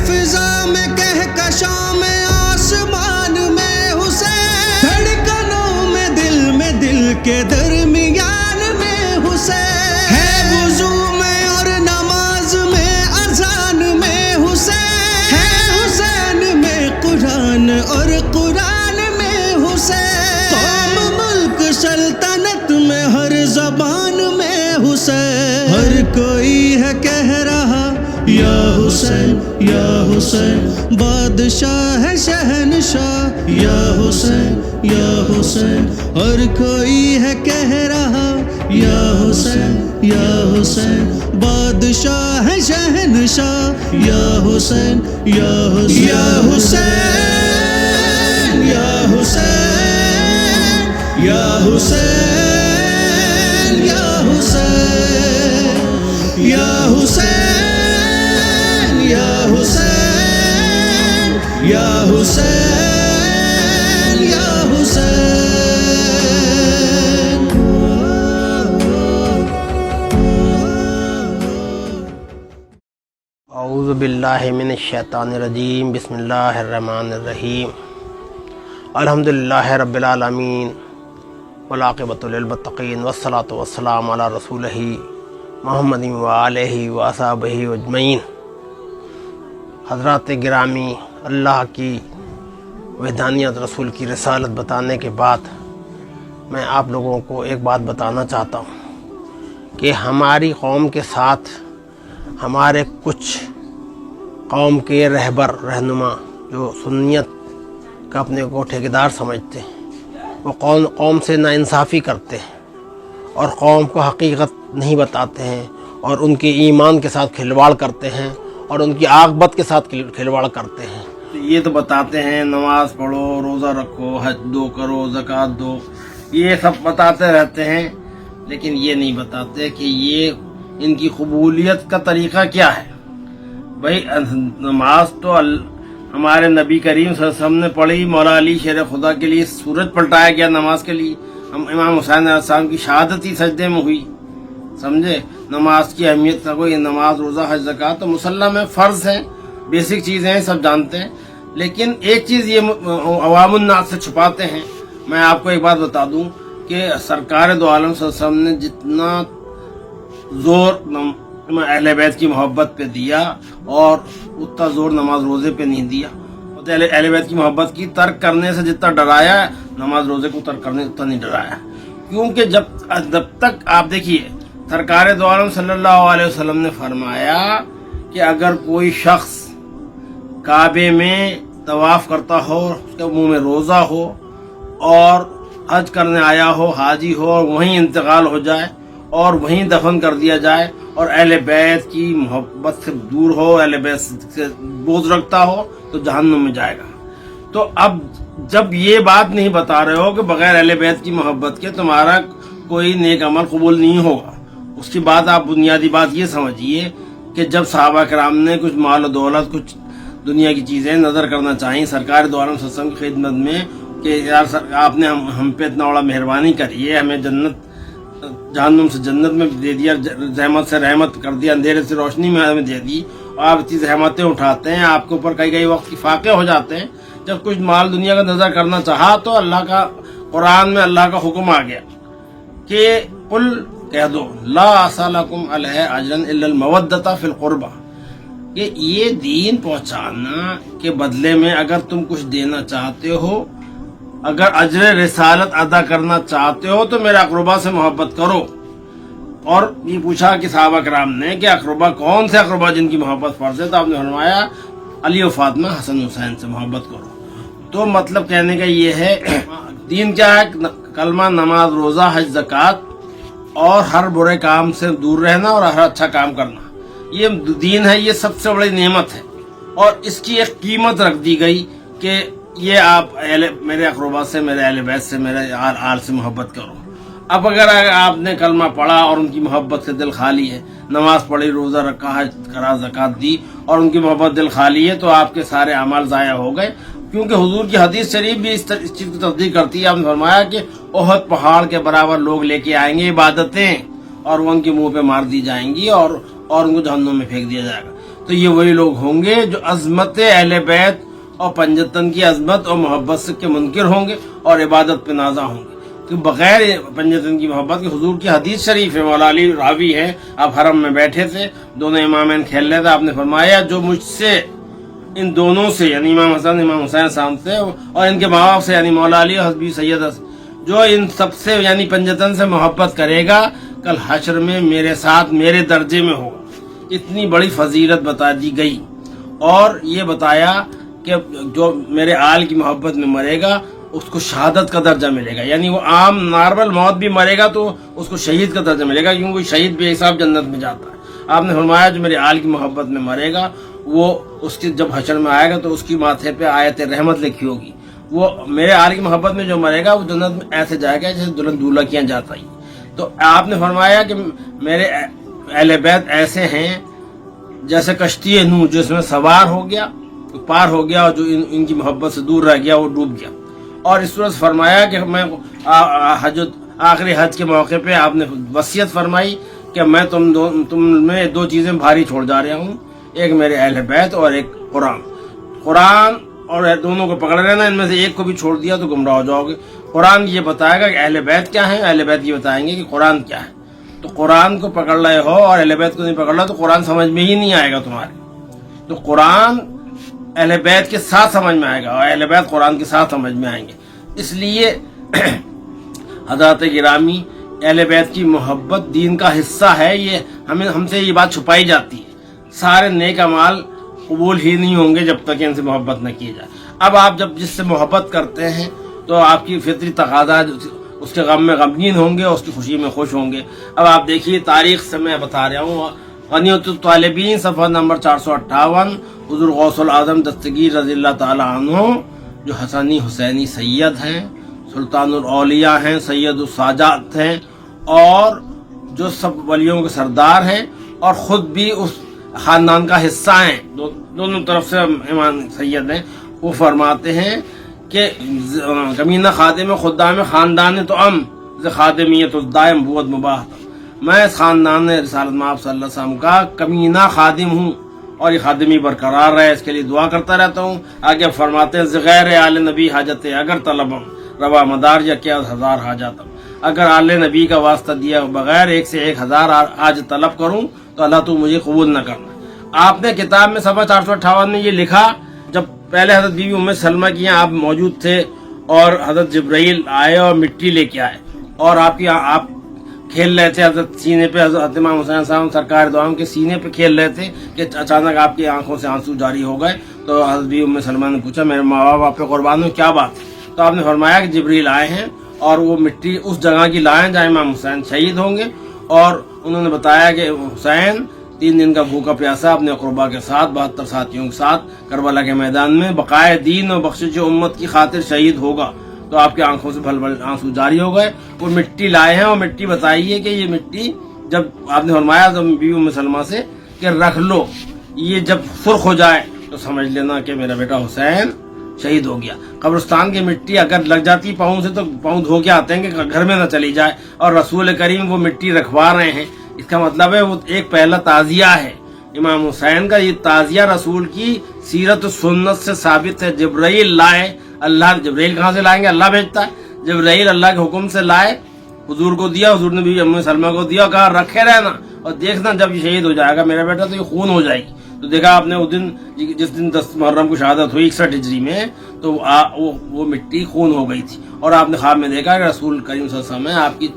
فضا میں کہکشاں میں آسمان میں حسین، دھڑکنوں میں دل کے درمیان میں حسین، ہے وضو میں اور نماز میں اذان میں حسین، ہے حسین میں قرآن اور قرآن میں حسین، قوم ملک سلطنت میں ہر زبان میں حسین، ہر کوئی ہے کہہ رہا یا حسین یا حسین، بادشاہ ہے شہنشاہ یا حسین یا حسین، ہر کوئی ہے کہہ رہا یا حسین یا حسین، بادشاہ ہے شہنشاہ یا حسین یا حسین، یا حسین یا حسین یا حسین یا حسین یا حسین یا حسین یا حسین یا حسین۔ اعوذ باللہ من الشیطان الرجیم، بسم اللہ الرحمن الرحیم، الحمدللہ رب العالمین والعاقبۃ للمتقین والصلاۃ والسلام علی رسولہ محمد وآلہ وصحبہ اجمعین۔ حضرات گرامی، اللہ کی وحدانیت، رسول کی رسالت بتانے کے بعد میں آپ لوگوں کو ایک بات بتانا چاہتا ہوں کہ ہماری قوم کے ساتھ ہمارے کچھ قوم کے رہنما جو سنیت کا اپنے کو ٹھیکیدار سمجھتے ہیں، وہ قوم سے ناانصافی کرتے ہیں اور قوم کو حقیقت نہیں بتاتے ہیں اور ان کے ایمان کے ساتھ کھلواڑ کرتے ہیں اور ان کی عاقبت کے ساتھ کھلواڑ کرتے ہیں۔ یہ تو بتاتے ہیں نماز پڑھو، روزہ رکھو، حج دو کرو، زکوٰۃ دو، یہ سب بتاتے رہتے ہیں، لیکن یہ نہیں بتاتے کہ یہ ان کی قبولیت کا طریقہ کیا ہے۔ بھائی نماز تو ہمارے نبی کریم صلی اللہ علیہ وسلم نے پڑھی، مولا علی شیر خدا کے لیے سورج پلٹایا گیا نماز کے لیے، امام حسین علیہ السلام کی شہادت ہی سجدے میں ہوئی، سمجھے؟ نماز کی اہمیت کا کوئی، نماز، روزہ، حج، زکوٰۃ تو مسلح میں فرض ہیں، بیسک چیزیں ہیں، سب جانتے ہیں، لیکن ایک چیز یہ عوام الناس سے چھپاتے ہیں۔ میں آپ کو ایک بات بتا دوں کہ سرکار دو عالم صلی اللہ علیہ وسلم نے جتنا زور اہل بیت کی محبت پہ دیا اور اتنا زور نماز روزے پہ نہیں دیا۔ اہل بیت کی محبت کی ترک کرنے سے جتنا ڈرایا، نماز روزے کو ترک کرنے سے اتنا نہیں ڈرایا، کیونکہ جب تک آپ دیکھیے سرکار دو عالم صلی اللہ علیہ وسلم نے فرمایا کہ اگر کوئی شخص کعبے میں طواف کرتا ہو، اس کے منہ میں روزہ ہو اور حج کرنے آیا ہو، حاجی ہو، اور وہیں انتقال ہو جائے اور وہیں دفن کر دیا جائے اور اہل بیت کی محبت سے دور ہو، اہل بیت سے بغض رکھتا ہو، تو جہنم میں جائے گا۔ تو اب جب یہ بات نہیں بتا رہے ہو کہ بغیر اہل بیت کی محبت کے تمہارا کوئی نیک عمل قبول نہیں ہوگا، اس کی بات آپ بنیادی بات یہ سمجھیے کہ جب صحابہ کرام نے کچھ مال و دولت، کچھ دنیا کی چیزیں نظر کرنا چاہیں سرکار دو عالم صلی اللہ علیہ وسلم کی خدمت میں کہ یار آپ نے ہم پہ اتنا بڑا مہربانی کری ہے، ہمیں جنت، جہنم سے جنت میں دے دیا، رحمت سے رحمت کر دیا، اندھیرے سے روشنی میں ہمیں دے دی، اور آپ اتنی زحمتیں اٹھاتے ہیں، آپ کے اوپر کئی وقت کی فاقے ہو جاتے ہیں۔ جب کچھ مال دنیا کا نظر کرنا چاہا تو اللہ کا قرآن میں اللہ کا حکم آ گیا کہ قل، کہہ دو، لا اسألکم علیہ اجرا الا المودۃ فی القربہ، کہ یہ دین پہنچانا کے بدلے میں اگر تم کچھ دینا چاہتے ہو، اگر اجر رسالت ادا کرنا چاہتے ہو تو میرے اقربا سے محبت کرو۔ اور یہ پوچھا کہ صحابہ کرام نے کہ اقربا کون سے اقربا جن کی محبت فرض ہے، تو آپ نے فرمایا علی و فاطمہ، حسن حسین سے محبت کرو۔ تو مطلب کہنے کا یہ ہے دین کیا ہے؟ کلمہ، نماز، روزہ، حج، زکوٰۃ اور ہر برے کام سے دور رہنا اور ہر اچھا کام کرنا، یہ دین ہے، یہ سب سے بڑی نعمت ہے، اور اس کی ایک قیمت رکھ دی گئی کہ یہ آپ میرے اقربا سے، میرے اہل بیت سے، میرے آل سے محبت کرو۔ اب اگر آپ نے کلمہ پڑھا اور ان کی محبت سے دل خالی ہے، نماز پڑھی، روزہ رکھا، حج کرا، زکوٰۃ دی اور ان کی محبت دل خالی ہے، تو آپ کے سارے اعمال ضائع ہو گئے، کیونکہ حضور کی حدیث شریف بھی اس چیز کی تصدیق کرتی ہے۔ آپ نے فرمایا کہ احد پہاڑ کے برابر لوگ لے کے آئیں گے عبادتیں، اور وہ ان کے منہ پہ مار دی جائیں گی اور ان کو جہنم میں پھینک دیا جائے گا۔ تو یہ وہی لوگ ہوں گے جو عظمت اہل بیت اور پنجتن کی عظمت اور محبت سے کے منکر ہوں گے اور عبادت پہ نازا ہوں گے. کہ بغیر پنجتن کی محبت کے حضور کی حدیث شریف ہے, مولا علی راوی ہے, آپ حرم میں بیٹھے تھے, دونوں امامین کھیل رہے تھے, آپ نے فرمایا جو مجھ سے ان دونوں سے یعنی امام حسن امام حسین صاحب سے اور ان کے ماں باپ سے یعنی مولا علی اور حضرت سید جو ان سب سے یعنی پنجتن سے محبت کرے گا کل حشر میں میرے ساتھ میرے درجے میں ہوگا. اتنی بڑی فضیلت بتا دی گئی اور یہ بتایا کہ جو میرے آل کی محبت میں مرے گا اس کو شہادت کا درجہ ملے گا, یعنی وہ عام نارمل موت بھی مرے گا تو اس کو شہید کا درجہ ملے گا, کیونکہ شہید بے حساب جنت میں جاتا ہے. آپ نے فرمایا جو میرے آل کی محبت میں مرے گا وہ اس کی جب حشر میں آئے گا تو اس کی ماتھے پہ آیت رحمت لکھی ہوگی. وہ میرے آل کی محبت میں جو مرے گا وہ جنت میں ایسے جائے گا جیسے دلہن دولہا کیا جاتا ہی. تو آپ نے فرمایا کہ میرے اہل بیت ایسے ہیں جیسے کشتی نوح جو اس میں سوار ہو گیا پار ہو گیا اور جو ان کی محبت سے دور رہ گیا وہ ڈوب گیا. اور اس طرح فرمایا کہ میں آخری حج کے موقع پہ آپ نے وصیت فرمائی کہ میں تم میں دو چیزیں بھاری چھوڑ جا رہا ہوں, ایک میرے اہل بیت اور ایک قرآن اور دونوں کو پکڑ رہنا, ان میں سے ایک کو بھی چھوڑ دیا تو گمراہ ہو جاؤ گے. قرآن یہ بتائے گا کہ اہل بیت کیا ہے, اہل بیت یہ بتائیں گے کہ قرآن کیا ہے. تو قرآن کو پکڑ رہے ہو اور اہل بیت کو نہیں پکڑ رہا تو قرآن سمجھ میں ہی نہیں آئے گا تمہارے. تو قرآن اہل بیت کے ساتھ سمجھ میں آئے گا اور اہل بیت قرآن کے ساتھ سمجھ میں آئیں گے. اس لیے حضرات گرامی اہل بیت کی محبت دین کا حصہ ہے. یہ ہم سے یہ بات چھپائی جاتی ہے. سارے نیک اعمال قبول ہی نہیں ہوں گے جب تک ان سے محبت نہ کی جائے. اب آپ جب جس سے محبت کرتے ہیں تو آپ کی فطری تقاضا اس کے غم میں غمگین ہوں گے اور اس کی خوشی میں خوش ہوں گے. اب آپ دیکھیے تاریخ سے میں بتا رہا ہوں, غنیمت الطالبین صفحہ نمبر 458 حضور غوث العظم دستگیر رضی اللہ تعالی عنہ جو حسنی حسینی سید ہیں, سلطان الاولیاء ہیں, سید الساجات ہیں اور جو سب ولیوں کے سردار ہیں اور خود بھی اس خاندان کا حصہ ہیں, دونوں طرف سے امام سید ہیں. وہ فرماتے ہیں کہ کمینہ خادم خدام خاندان تو خادمیت الدائم بود مباح. میں اس خاندان رسالت مآب صلی اللہ علیہ وسلم کا کمینہ خادم ہوں اور یہ خادمی برقرار رہے اس کے لیے دعا کرتا رہتا ہوں. آگے فرماتے ہیں غیر آل نبی حاجت اگر طلبم روا مدار یا کیا 1000 حاجاتم. اگر آل نبی کا واسطہ دیا بغیر ایک سے 1000 حاجت طلب کروں تو اللہ تو مجھے قبول نہ کرنا. آپ نے کتاب میں صفحہ 458 میں یہ لکھا, جب پہلے حضرت بی بی ام سلمہ کی آپ موجود تھے اور حضرت جبرائیل آئے اور مٹی لے کے آئے اور آپ کھیل رہے تھے حضرت سینے پہ, حضرت امام حسین صاحب سرکار دو عالم کے سینے پہ کھیل رہے تھے کہ اچانک آپ کی آنکھوں سے آنسو جاری ہو گئے. تو حضرت بی بی ام سلمہ نے پوچھا میرے ماں باپ آپ پہ قربان ہو, کیا بات ہے؟ تو آپ نے فرمایا کہ جبرائیل آئے ہیں اور وہ مٹی اس جگہ کی لائیں جہاں امام حسین شہید ہوں گے, اور انہوں نے بتایا کہ حسین 3 دن کا بھوکا پیاسا اپنے اقربا کے ساتھ 72 ساتھیوں کے ساتھ کربلا کے میدان میں بقائے دین اور بخشش امت کی خاطر شہید ہوگا. تو آپ کی آنکھوں سے بھل بھل آنسو جاری ہو گئے. وہ مٹی لائے ہیں اور مٹی بتائیے کہ یہ مٹی جب آپ نے فرمایا بی بی ام سلمہ سے کہ رکھ لو, یہ جب سرخ ہو جائے تو سمجھ لینا کہ میرا بیٹا حسین شہید ہو گیا. قبرستان کی مٹی اگر لگ جاتی پاؤں سے تو پاؤں دھو کے آتے ہیں کہ گھر میں نہ چلی جائے, اور رسول کریم وہ مٹی رکھوا رہے ہیں. اس کا مطلب ہے وہ ایک پہلا تعزیہ ہے امام حسین کا. یہ تعزیہ رسول کی سیرت و سنت سے ثابت ہے. جبرائیل لائے, اللہ جبرائیل کہاں سے لائیں گے؟ اللہ بھیجتا ہے. جبرائیل اللہ کے حکم سے لائے, حضور کو دیا, حضور نے بھی ام سلمہ کو دیا, کہا رکھے رہنا اور دیکھنا جب یہ شہید ہو جائے گا میرا بیٹا تو یہ خون ہو جائے گی. تو دیکھا آپ نے اس دن جس دن 10 محرم کو شہادت ہوئی 61 ہجری میں, تو وہ مٹی خون ہو گئی تھی. اور آپ نے خواب میں دیکھا کہ رسول کریم صلی اللہ علیہ وسلم آپ کی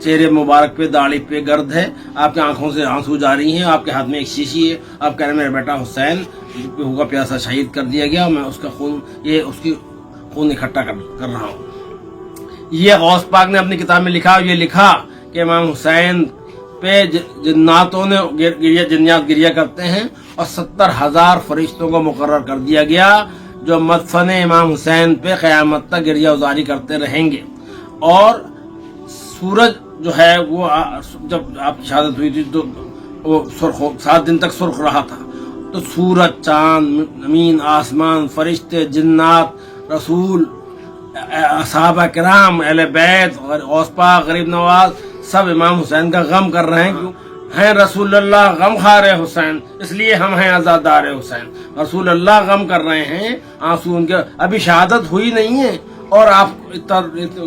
چہرے مبارک پہ داڑھی پہ گرد ہے, آپ کی آنکھوں سے آنسو جاری ہیں, آپ کے ہاتھ میں ایک شیشی ہے. آپ کہہ رہے ہیں میرا بیٹا حسین بھوکا پیاسا شہید کر دیا گیا, میں اس کا خون اس کی خون اکٹھا کر رہا ہوں. یہ غوث پاک نے اپنی کتاب میں لکھا, یہ لکھا کہ امام حسین پہ جناتوں نے جنیات گریہ کرتے ہیں اور 70,000 فرشتوں کو مقرر کر دیا گیا جو مدفن امام حسین پہ قیامت تک گریہ ازاری کرتے رہیں گے. اور سورج جو ہے وہ جب آپ کی شہادت ہوئی تھی تو وہ 7 دن تک سرخ رہا تھا. تو سورج, چاند, زمین, آسمان, فرشتے, جنات, رسول, صحابہ کرام, اہل بیت, غوث پاک, غریب نواز سب امام حسین کا غم کر رہے ہیں. کیوں ہیں رسول اللہ غم خار حسین، اس لیے ہم ہیں عزادار حسین۔ رسول اللہ غم کر رہے ہیں، آنسو ان کے، ابھی شہادت ہوئی نہیں ہے اور آپ اتنا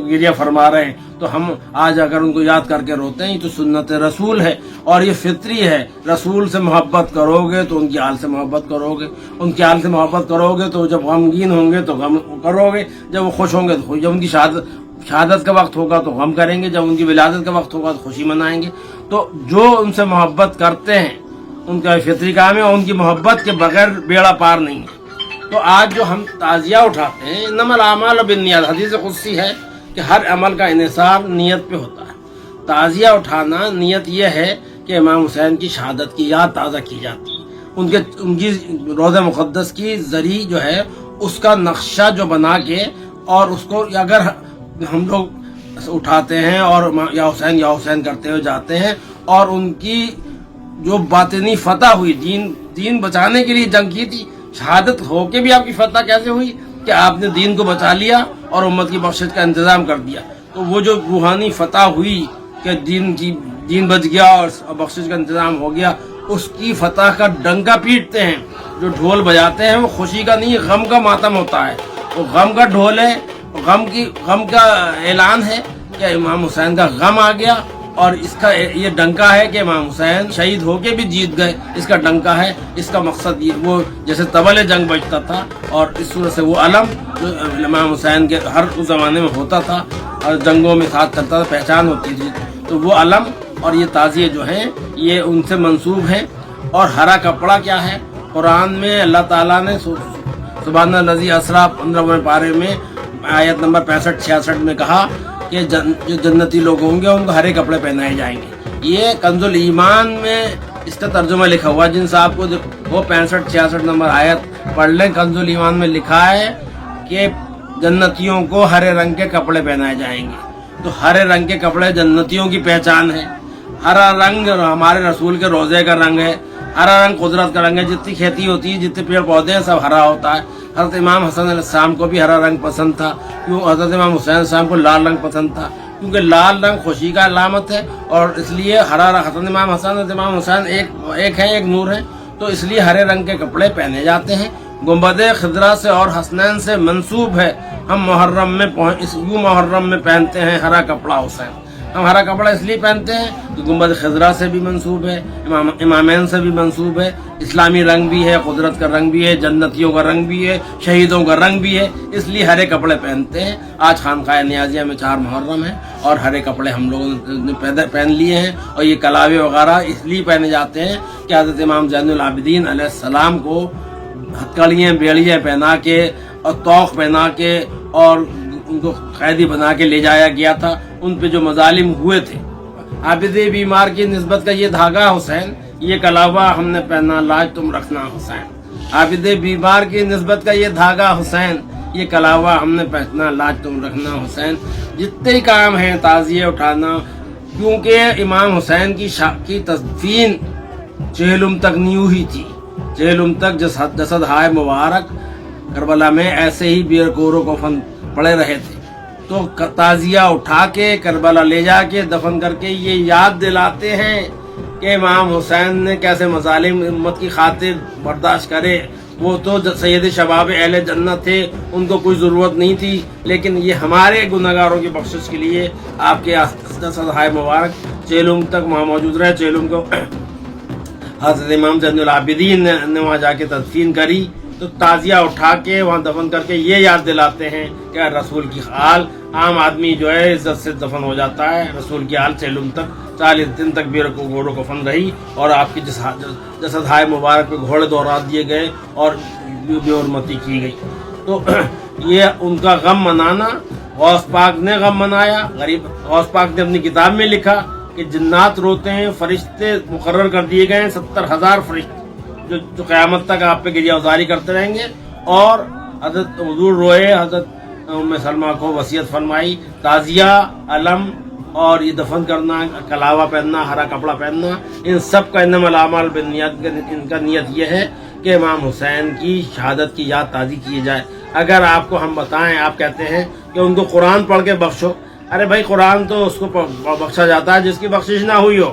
گریہ فرما رہے ہیں، تو ہم آج اگر ان کو یاد کر کے روتے ہیں تو سنت رسول ہے اور یہ فطری ہے۔ رسول سے محبت کرو گے تو ان کی آل سے محبت کرو گے، ان کی آل سے محبت کرو گے تو جب غمگین ہوں گے تو غم کرو گے، جب وہ خوش ہوں گے تو خوش، جب ان کی شہادت کا وقت ہوگا تو غم کریں گے، جب ان کی ولادت کا وقت ہوگا تو خوشی منائیں گے۔ تو جو ان سے محبت کرتے ہیں ان کا فطری کام ہے، اور ان کی محبت کے بغیر بیڑا پار نہیں ہے۔ تو آج جو ہم تعزیہ اٹھاتے ہیں، انما الاعمال بالنیات، حدیث قدسی ہے کہ ہر عمل کا انحصار نیت پہ ہوتا ہے۔ تعزیہ اٹھانا نیت یہ ہے کہ امام حسین کی شہادت کی یاد تازہ کی جاتی ہے، ان کی روضہ مقدس کی ذریعہ جو ہے اس کا نقشہ جو بنا کے، اور اس کو اگر ہم لوگ اٹھاتے ہیں اور یا حسین کرتے ہوئے جاتے ہیں، اور ان کی جو باطنی فتح ہوئی، دین بچانے کے لیے جنگ کی تھی، شہادت ہو کے بھی آپ کی فتح کیسے ہوئی کہ آپ نے دین کو بچا لیا اور امت کی بخشش کا انتظام کر دیا۔ تو وہ جو روحانی فتح ہوئی کہ دین بچ گیا اور بخشش کا انتظام ہو گیا، اس کی فتح کا ڈنکا پیٹتے ہیں۔ جو ڈھول بجاتے ہیں وہ خوشی کا نہیں، غم کا ماتم ہوتا ہے، وہ غم کا ڈھول ہے، غم کا اعلان ہے کہ امام حسین کا غم آ گیا، اور اس کا یہ ڈنکا ہے کہ امام حسین شہید ہو کے بھی جیت گئے، اس کا ڈنکا ہے۔ اس کا مقصد یہ، وہ جیسے طبل جنگ بجتا تھا، اور اس صورت سے وہ علم جو امام حسین کے ہر اس زمانے میں ہوتا تھا اور جنگوں میں ساتھ چلتا تھا، پہچان ہوتی تھی، تو وہ علم اور یہ تعزیے جو ہیں یہ ان سے منسوب ہیں۔ اور ہرا کپڑا کیا ہے؟ قرآن میں اللہ تعالیٰ نے سبحان الذی اسریٰ 15ویں پارے میں آیت نمبر 65-66 میں کہا کہ جو جنتی لوگ ہوں گے ان کو ہرے کپڑے پہنائے جائیں گے۔ یہ کنز الایمان میں اس کا ترجمہ لکھا ہوا، جن صاحب کو وہ 65-66 نمبر آیت پڑھ لیں، کنز الایمان میں لکھا ہے کہ جنتیوں کو ہرے رنگ کے کپڑے پہنائے جائیں گے۔ تو ہرے رنگ کے کپڑے جنتیوں کی پہچان ہے۔ ہرا رنگ ہمارے رسول کے روزے کا رنگ ہے، ہرا رنگ قدرت کا رنگ ہے۔ جتنی کھیتی ہوتی ہے، جتنے پیڑ پودے ہیں، سب ہرا ہوتا ہے۔ حضرت امام حسن علیہ السلام کو بھی ہرا رنگ پسند تھا، کیوں؟ حضرت امام حسین علیہ السلام کو لال رنگ پسند تھا، کیونکہ لال رنگ خوشی کا علامت ہے، اور اس لیے ہرا رنگ، حضرت امام حسن حضرت امام حسین ایک ہے، ایک نور ہے، تو اس لیے ہرے رنگ کے کپڑے پہنے جاتے ہیں۔ گنبد خضرا سے اور حسنین سے منسوب ہے، ہم محرم میں پہنتے ہیں ہرا کپڑا حسین۔ ہم ہرا کپڑا اس لیے پہنتے ہیں کہ گنبد خضرا سے بھی منسوب ہے، امامین سے بھی منسوب ہے، اسلامی رنگ بھی ہے، قدرت کا رنگ بھی ہے، جنتیوں کا رنگ بھی ہے، شہیدوں کا رنگ بھی ہے، اس لیے ہرے کپڑے پہنتے ہیں۔ آج خانقاہ نیازیہ میں 4 محرم ہے اور ہرے کپڑے ہم لوگوں نے پہن لیے ہیں، اور یہ کلاوے وغیرہ اس لیے پہنے جاتے ہیں کہ حضرت امام زین العابدین علیہ السلام کو ہتھکڑیاں بیڑیاں پہنا کے اور توق پہنا کے اور ان کو قیدی بنا کے لے جایا گیا تھا، ان پہ جو مظالم ہوئے تھے۔ عابد بیمار کی نسبت کا یہ دھاگا حسین، یہ کلاوہ ہم نے پہنا، لاج تم رکھنا حسین۔ عابد بیمار کی نسبت کا یہ دھاگا حسین، یہ کلاوہ ہم نے پہنا، لاج تم رکھنا حسین۔ جتنے ہی کام ہیں تعزیے اٹھانا، کیونکہ امام حسین کی تدفین چہلم تک نیو ہی تھی، چہلم تک جسد ہائے مبارک کربلا میں ایسے ہی بیر کورو کفن پڑے رہے تھے۔ تو تعزیہ اٹھا کے کربلا لے جا کے دفن کر کے یہ یاد دلاتے ہیں کہ امام حسین نے کیسے مظالم امت کی خاطر برداشت کرے۔ وہ تو سید شباب اہل جنت تھے، ان کو کوئی ضرورت نہیں تھی، لیکن یہ ہمارے گنہگاروں کی بخشش کے لیے آپ کے جسد ہائے مبارک چہلم تک وہاں موجود رہے۔ چہلم کو حضرت امام زین العابدین نے وہاں جا کے تدفین کری، تو تعزیہ اٹھا کے وہاں دفن کر کے یہ یاد دلاتے ہیں کہ رسول کی آل، عام آدمی جو ہے عزت سے دفن ہو جاتا ہے، رسول کی آل چہلم تک 40 دن تک بے رکو گھوڑوں کفن رہی، اور آپ کی جسد ہائے مبارک پہ گھوڑے دوڑا دیے گئے اور بے حرمتی کی گئی۔ تو یہ ان کا غم منانا، غوث پاک نے غم منایا۔ غوث پاک نے اپنی کتاب میں لکھا کہ جنات روتے ہیں، فرشتے مقرر کر دیے گئے ہیں، 70,000 فرشتے جو قیامت تک آپ پہ گریہ گزاری کرتے رہیں گے۔ اور حضرت حضور روئے، حضرت ام سلمہ کو وصیت فرمائی، تعزیہ، علم اور یہ دفن کرنا، کلاوہ پہننا، ہرا کپڑا پہننا، ان سب کا انما الاعمال بالنیات، ان کا نیت یہ ہے کہ امام حسین کی شہادت کی یاد تازی کی جائے۔ اگر آپ کو ہم بتائیں، آپ کہتے ہیں کہ ان کو قرآن پڑھ کے بخشو، ارے بھائی قرآن تو اس کو بخشا جاتا ہے جس کی بخشش نہ ہوئی ہو۔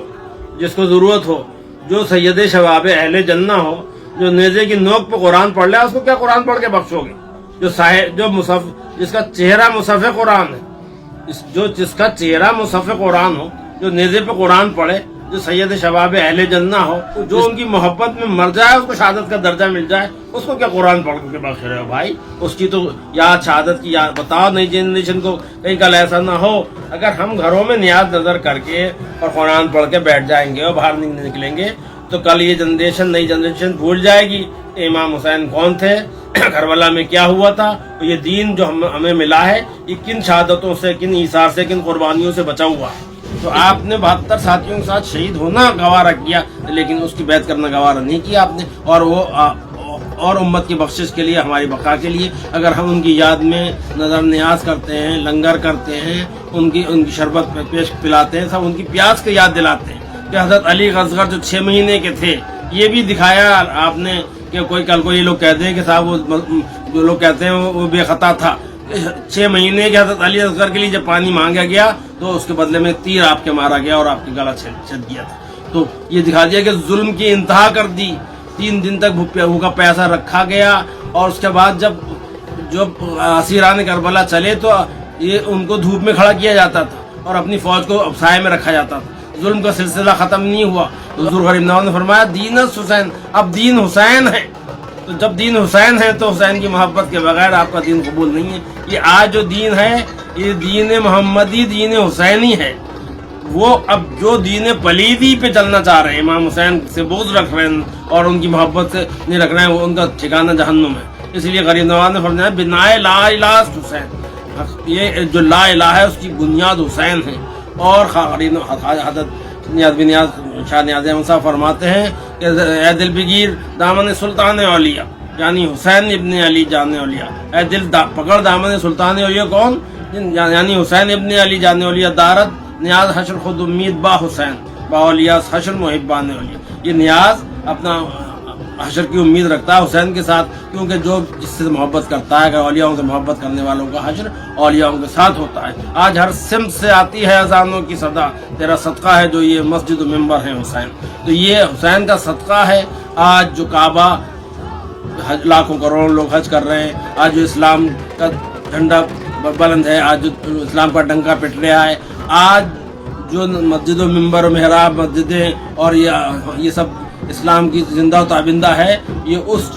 جس کو ضرورت ہو، جو سید شباب اہل جنہ ہو، جو نیزے کی نوک پہ قرآن پڑھ لے، اس کو کیا قرآن پڑھ کے بخشو گے؟ جس کا چہرہ مصحف قرآن ہے، جس کا چہرہ مصحف قرآن ہو، جو نیزے پہ قرآن پڑھے، جو سید شباب اہل جنہ ہو، جو ان کی محبت میں مر جائے، اس کو شہادت کا درجہ مل جائے، اس کو کیا قرآن پڑھ کے بخش رہے ہو بھائی؟ اس کی تو یاد، شہادت کی یاد بتاؤ نئی جنریشن کو، کہیں کل ایسا نہ ہو اگر ہم گھروں میں نیاز نظر کر کے اور قرآن پڑھ کے بیٹھ جائیں گے اور باہر نہیں نکلیں گے تو کل یہ جنریشن، نئی جنریشن بھول جائے گی کہ امام حسین کون تھے، کربلا میں کیا ہوا تھا، اور یہ دین جو ہمیں ملا ہے یہ کن شہادتوں سے، کن ایثار سے، کن قربانیوں سے بچا ہوا ہے۔ تو آپ نے 72 ساتھیوں کے ساتھ شہید ہونا گوارہ کیا، لیکن اس کی بیعت کرنا گوارہ نہیں کیا آپ نے، اور امت کی بخشش کے لیے، ہماری بقا کے لیے اگر ہم ان کی یاد میں نظر نیاز کرتے ہیں، لنگر کرتے ہیں، ان کی شربت پیش پلاتے ہیں، سب ان کی پیاس کو یاد دلاتے ہیں کہ حضرت علی اصغر جو 6 مہینے کے تھے، یہ بھی دکھایا آپ نے کہ کوئی کل کو یہ لوگ کہتے ہیں کہ صاحب وہ جو لوگ کہتے ہیں وہ بے خطا تھا، 6 مہینے کے حضرت علی اصغر کے لیے جب پانی مانگا گیا تو اس کے بدلے میں تیر آپ کے مارا گیا اور آپ کے گلا چھد گیا تھا۔ تو یہ دکھا دیا کہ ظلم کی انتہا کر دی، 3 دن تک بھوکا پیاسہ رکھا گیا، اور اس کے بعد جب اسیران کربلا چلے تو یہ ان کو دھوپ میں کھڑا کیا جاتا تھا اور اپنی فوج کو سائے میں رکھا جاتا تھا، ظلم کا سلسلہ ختم نہیں ہوا۔ حضور غریب نواز نے فرمایا دین حسین، اب دین حسین ہے، تو جب دین حسین ہے تو حسین کی محبت کے بغیر آپ کا دین قبول نہیں ہے۔ یہ آج جو دین ہے یہ دین محمدی، دین حسینی ہے۔ وہ اب جو دین پلیدی پہ چلنا چاہ رہے ہیں، امام حسین سے بغض رکھ رہے ہیں اور ان کی محبت سے نہیں رکھ رہے ہیں، وہ ان کا ٹھکانہ جہنم ہے۔ اس لیے غریب نواز نے فرمایا بنائے لا الہ حسین، یہ جو لا الہ ہے اس کی بنیاد حسین ہے۔ اور حضرت نیاز بن نیاز شاہ نیاز احمد صاحب فرماتے ہیں کہ اے دل بگیر دامن سلطان اولیاء، یعنی حسین ابن علی جان اولیاء، اے دل پکڑ دامن سلطان اولیاء کون؟ یعنی حسین ابن علی جان اولیاء، دارت نیاز حشر خود امید با حسین، با اولیاء حشر محبان اولیاء۔ یہ نیاز اپنا حشر کی امید رکھتا ہے حسین کے ساتھ، کیونکہ جو جس سے محبت کرتا ہے، اگر اولیاءوں سے محبت کرنے والوں کا حشر اولیاءوں کے ساتھ ہوتا ہے۔ آج ہر سمت سے آتی ہے اذانوں کی صدا، تیرا صدقہ ہے جو یہ مسجد و منبر ہے حسین۔ تو یہ حسین کا صدقہ ہے آج جو کعبہ لاکھوں کروڑوں لوگ حج کر رہے ہیں، آج جو اسلام کا جھنڈا بلند ہے، آج جو اسلام کا ڈنکا پٹ رہا ہے، آج جو مسجد و منبر و محراب مسجدیں اور یہ سب اسلام کی زندہ و تابندہ ہے، یہ اس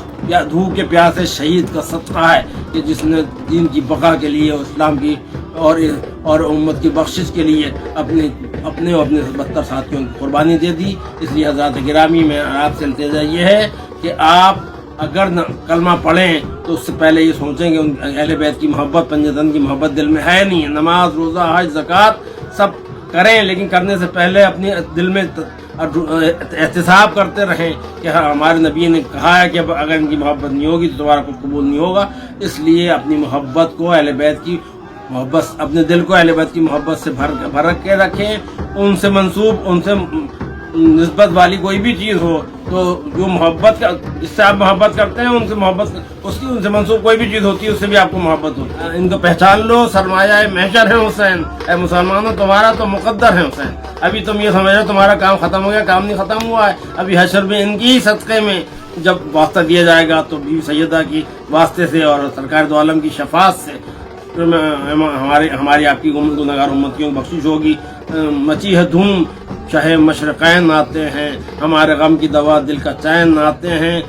دھوپ کے پیاسے شہید کا صدقہ ہے کہ جس نے دین کی بقا کے لیے، اسلام کی اور امت کی بخشش کے لیے اپنے اور اپنے 72 ساتھیوں کی قربانی دے دی۔ اس لیے حضرات گرامی میں آپ سے التجا یہ ہے کہ آپ اگر کلمہ پڑھیں تو اس سے پہلے یہ سوچیں کہ اہل بیت کی محبت، پنجتن کی محبت دل میں ہے نہیں ہے۔ نماز، روزہ، حج، زکوٰۃ سب کریں، لیکن کرنے سے پہلے اپنے دل میں احتساب کرتے رہیں کہ ہمارے نبی نے کہا ہے کہ اگر ان کی محبت نہیں ہوگی تو تمہارا کچھ قبول نہیں ہوگا۔ اس لیے اپنی محبت کو، اہل بیت کی محبت، اپنے دل کو اہل بیت کی محبت سے بھر کے رکھیں۔ ان سے منسوب، ان سے نسبت والی کوئی بھی چیز ہو تو جو محبت کا، جس سے آپ محبت کرتے ہیں ان سے محبت، ان سے منسوب کوئی بھی چیز ہوتی ہے اس سے بھی آپ کو محبت ہوتی ہے۔ ان کو پہچان لو، سرمایہ محشر ہے حسین۔ اے مسلمانوں، تمہارا تو مقدر ہے حسین۔ ابھی تم یہ سمجھ رہے ہو تمہارا کام ختم ہو گیا، کام نہیں ختم ہوا ہے۔ ابھی حشر میں ان کی صدقے میں جب واسطہ دیا جائے گا تو بیوی سیدہ کی واسطے سے اور سرکار دو عالم کی شفاعت سے ہماری آپ کی گنہگار امتیوں کی بخشش ہوگی۔ مچی ہے دھوم، شاہ مشرقین آتے ہیں، ہمارے غم کی دوا دل کا چین آتے ہیں۔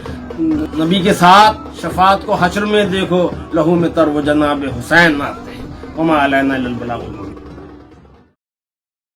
نبی کے ساتھ شفاعت کو حشر میں دیکھو، لہو میں تر و جناب حسین آتے ہیں۔ وما علینا الا البلاغ۔